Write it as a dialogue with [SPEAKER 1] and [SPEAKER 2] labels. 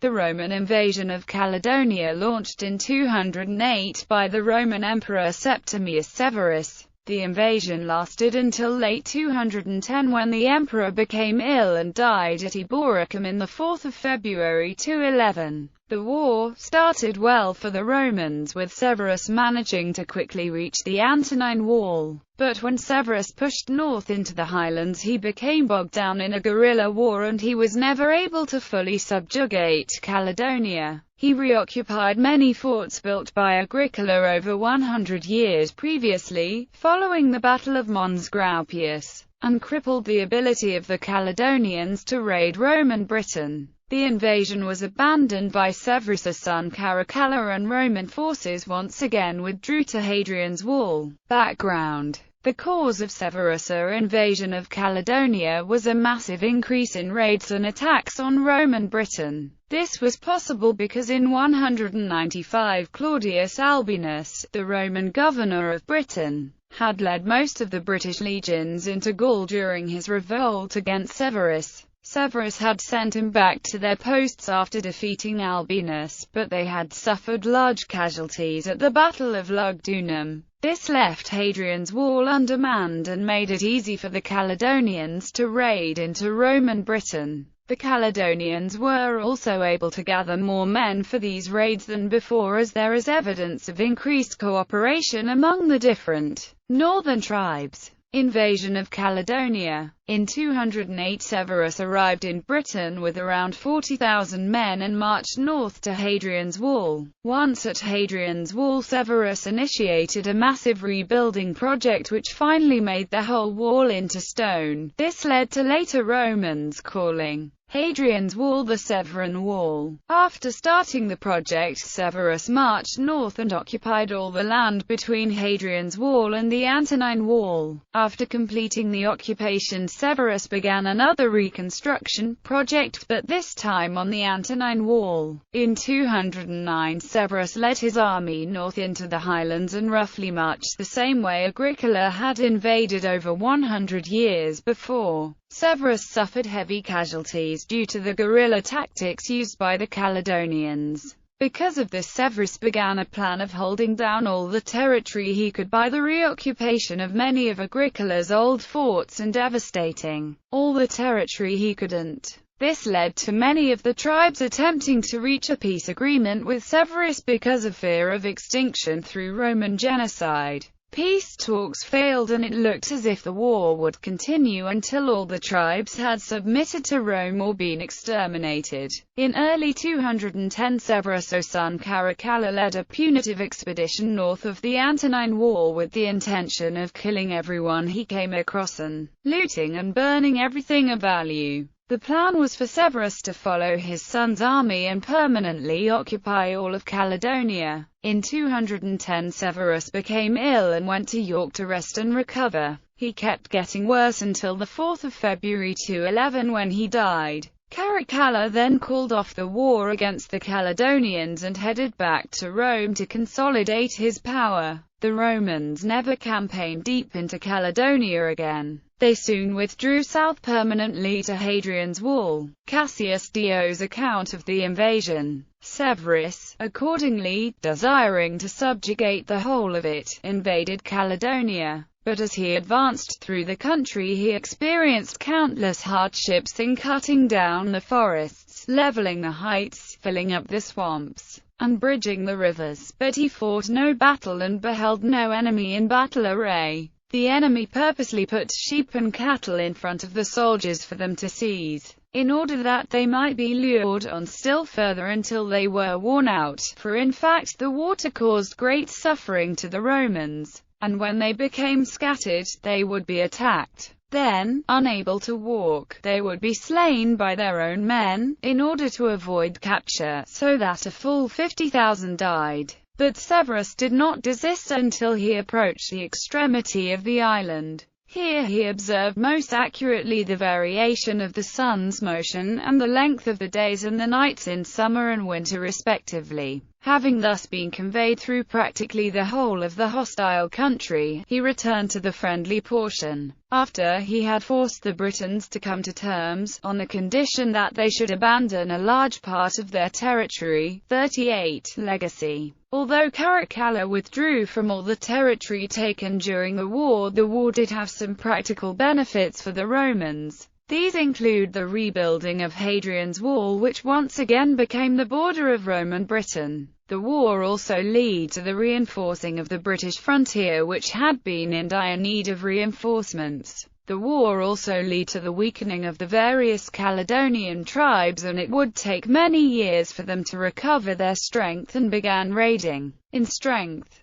[SPEAKER 1] The Roman invasion of Caledonia, launched in 208 by the Roman Emperor Septimius Severus. The invasion lasted until late 210, when the emperor became ill and died at Eboracum on the 4th of February 211. The war started well for the Romans, with Severus managing to quickly reach the Antonine Wall. But when Severus pushed north into the highlands, he became bogged down in a guerrilla war and he was never able to fully subjugate Caledonia. He reoccupied many forts built by Agricola over 100 years previously, following the Battle of Mons Graupius, and crippled the ability of the Caledonians to raid Roman Britain. The invasion was abandoned by Severus' son Caracalla, and Roman forces once again withdrew to Hadrian's Wall. Background: the cause of Severus' invasion of Caledonia was a massive increase in raids and attacks on Roman Britain. This was possible because in 195 Claudius Albinus, the Roman governor of Britain, had led most of the British legions into Gaul during his revolt against Severus. Severus had sent him back to their posts after defeating Albinus, but they had suffered large casualties at the Battle of Lugdunum. This left Hadrian's Wall undermanned and made it easy for the Caledonians to raid into Roman Britain. The Caledonians were also able to gather more men for these raids than before, as there is evidence of increased cooperation among the different northern tribes. Invasion of Caledonia. In 208, Severus arrived in Britain with around 40,000 men and marched north to Hadrian's Wall. Once at Hadrian's Wall, Severus initiated a massive rebuilding project which finally made the whole wall into stone. This led to later Romans calling Hadrian's Wall the Severan Wall. After starting the project, Severus marched north and occupied all the land between Hadrian's Wall and the Antonine Wall. After completing the occupation, Severus began another reconstruction project, but this time on the Antonine Wall. In 209, Severus led his army north into the highlands and roughly marched the same way Agricola had invaded over 100 years before. Severus suffered heavy casualties due to the guerrilla tactics used by the Caledonians. Because of this, Severus began a plan of holding down all the territory he could by the reoccupation of many of Agricola's old forts and devastating all the territory he couldn't. This led to many of the tribes attempting to reach a peace agreement with Severus because of fear of extinction through Roman genocide. Peace talks failed, and it looked as if the war would continue until all the tribes had submitted to Rome or been exterminated. In early 210, Severus' son Caracalla led a punitive expedition north of the Antonine Wall with the intention of killing everyone he came across and looting and burning everything of value. The plan was for Severus to follow his son's army and permanently occupy all of Caledonia. In 210, Severus became ill and went to York to rest and recover. He kept getting worse until the 4th of February 211, when he died. Caracalla then called off the war against the Caledonians and headed back to Rome to consolidate his power. The Romans never campaigned deep into Caledonia again. They soon withdrew south permanently to Hadrian's Wall. Cassius Dio's account of the invasion. Severus, accordingly, desiring to subjugate the whole of it, invaded Caledonia. But as he advanced through the country, he experienced countless hardships in cutting down the forests, leveling the heights, filling up the swamps, and bridging the rivers. But he fought no battle and beheld no enemy in battle array. The enemy purposely put sheep and cattle in front of the soldiers for them to seize, in order that they might be lured on still further until they were worn out, for in fact the water caused great suffering to the Romans, and when they became scattered, they would be attacked. Then, unable to walk, they would be slain by their own men, in order to avoid capture, so that a full 50,000 died. But Severus did not desist until he approached the extremity of the island. Here he observed most accurately the variation of the sun's motion, and the length of the days and the nights in summer and winter respectively. Having thus been conveyed through practically the whole of the hostile country, he returned to the friendly portion, after he had forced the Britons to come to terms, on the condition that they should abandon a large part of their territory. 38. Legacy. Although Caracalla withdrew from all the territory taken during the war did have some practical benefits for the Romans. These include the rebuilding of Hadrian's Wall, which once again became the border of Roman Britain. The war also led to the reinforcing of the British frontier, which had been in dire need of reinforcements. The war also led to the weakening of the various Caledonian tribes, and it would take many years for them to recover their strength and began raiding in strength.